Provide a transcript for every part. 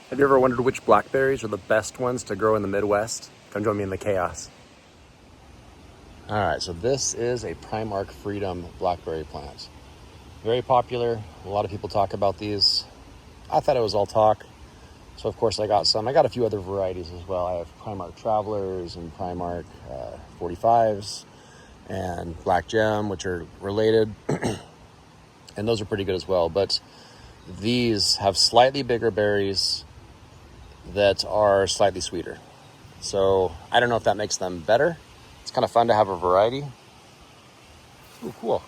Have you ever wondered which blackberries are the best ones to grow in the Midwest? Come join me in the chaos. All right, so this is a Primark Freedom blackberry plant. Very popular. A lot of people talk about these. I thought it was all talk. So of course I got some. I got a few other varieties as well. I have Primark Travelers and Primark 45s and Black Gem, which are related. And those are pretty good as well. But these have slightly bigger berries that are slightly sweeter. So I don't know if that makes them better. It's kind of fun to have a variety. Ooh, cool.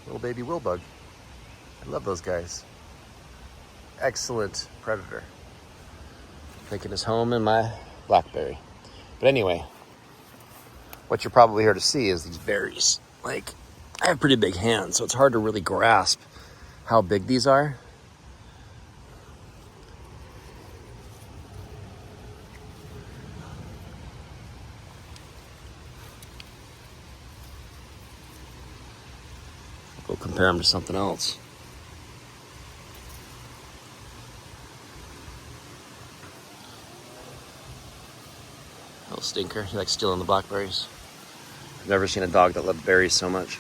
Little baby willbug. I love those guys. Excellent predator. Making his home in my blackberry. But anyway, what you're probably here to see is these berries. Like, I have pretty big hands, so it's hard to really grasp how big these are. Go compare them to something else. Little stinker. He likes stealing the blackberries. I've never seen a dog that loved berries so much.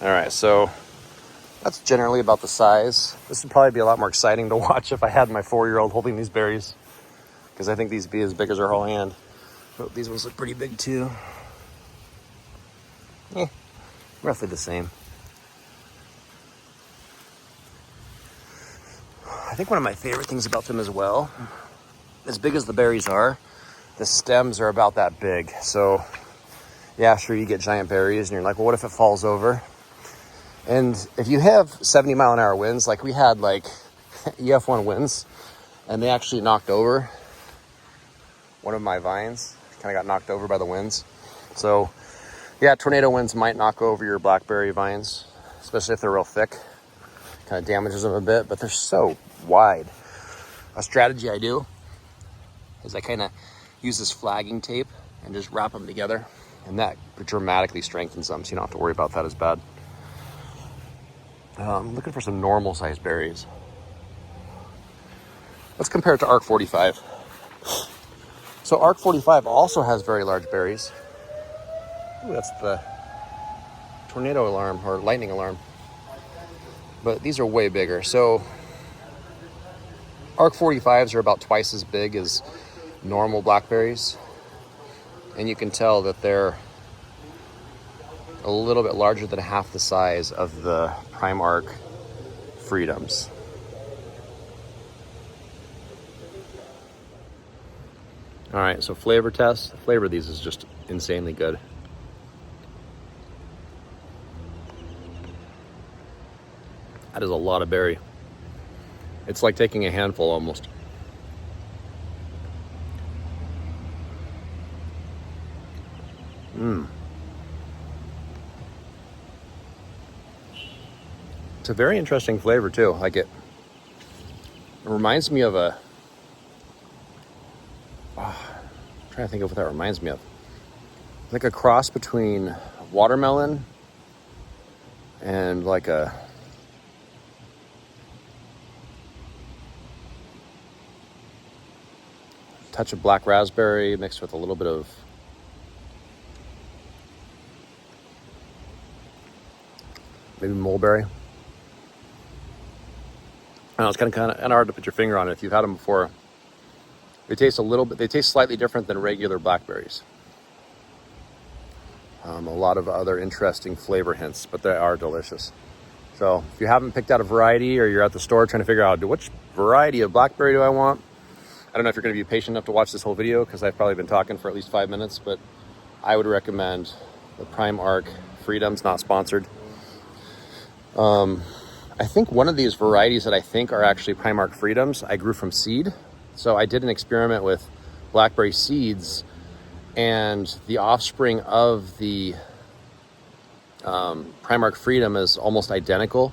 All right, so that's generally about the size. This would probably be a lot more exciting to watch if I had my 4-year-old holding these berries, because I think these would be as big as her whole hand. Oh, these ones look pretty big too. Roughly the same. I think one of my favorite things about them as well, as big as the berries are, the stems are about that big. So yeah, sure, you get giant berries and you're like, well, what if it falls over? And if you have 70-mile-an-hour winds, like we had like EF1 winds, and they actually knocked over one of my vines, kind of got knocked over by the winds. So yeah, tornado winds might knock over your blackberry vines, especially if they're real thick. Kind of damages them a bit, but they're so wide. A strategy I do is I kind of use this flagging tape and just wrap them together, and that dramatically strengthens them, so you don't have to worry about that as bad. I'm looking for some normal sized berries. Let's compare it to ARC 45. So ARC 45 also has very large berries. Ooh, that's the tornado alarm or lightning alarm. But these are way bigger. So ARC 45s are about twice as big as normal blackberries. And you can tell that they're a little bit larger than half the size of the Primark Freedoms. All right, so flavor test. The flavor of these is just insanely good. That is a lot of berry. It's like taking a handful almost. It's a very interesting flavor too. Like it reminds me of a, I'm trying to think of what that reminds me of. Like a cross between watermelon and like a touch of black raspberry mixed with a little bit of maybe mulberry. I know, it's kind of hard to put your finger on it. If you've had them before, they taste they taste slightly different than regular blackberries. A lot of other interesting flavor hints, but they are delicious. So if you haven't picked out a variety, or you're at the store trying to figure out which variety of blackberry do I want, I don't know if you're going to be patient enough to watch this whole video, because I've probably been talking for at least 5 minutes, but I would recommend the Primark Freedoms, not sponsored. I think one of these varieties that I think are actually Primark Freedoms, I grew from seed. So I did an experiment with blackberry seeds, and the offspring of the Primark Freedom is almost identical.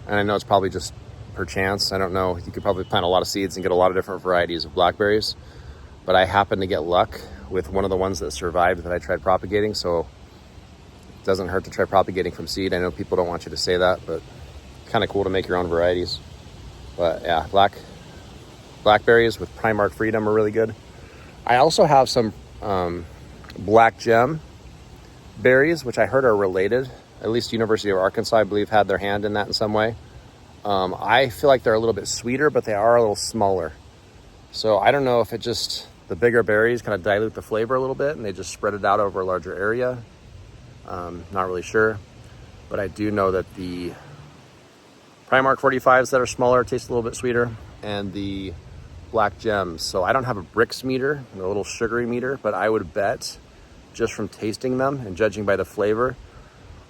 And I know it's probably just per chance. I don't know. You could probably plant a lot of seeds and get a lot of different varieties of blackberries. But I happened to get luck with one of the ones that survived that I tried propagating. So it doesn't hurt to try propagating from seed. I know people don't want you to say that, but kind of cool to make your own varieties. But yeah, Blackberries with Primark Freedom are really good. I also have some Black Gem berries, which I heard are related. At least University of Arkansas, I believe, had their hand in that in some way. I feel like they're a little bit sweeter, but they are a little smaller. So I don't know if it just, the bigger berries kind of dilute the flavor a little bit and they just spread it out over a larger area. Not really sure. But I do know that the Primark 45s that are smaller taste a little bit sweeter, and the Black Gems. So I don't have a Brix meter, a little sugary meter, but I would bet, just from tasting them and judging by the flavor,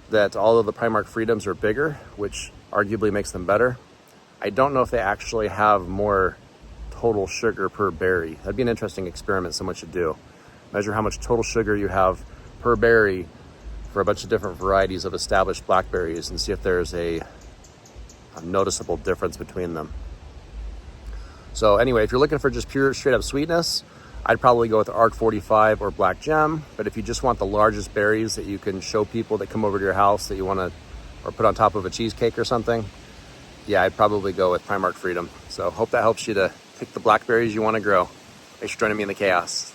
that all of the Primark Freedoms are bigger, which arguably makes them better. I don't know if they actually have more total sugar per berry. That'd be an interesting experiment someone should do. Measure how much total sugar you have per berry for a bunch of different varieties of established blackberries and see if there's a noticeable difference between them. So anyway, if you're looking for just pure straight up sweetness, I'd probably go with ARC 45 or Black Gem. But if you just want the largest berries that you can show people that come over to your house that you want to, or put on top of a cheesecake or something, yeah, I'd probably go with Primark Freedom. So hope that helps you to pick the blackberries you want to grow. Thanks for joining me in the chaos.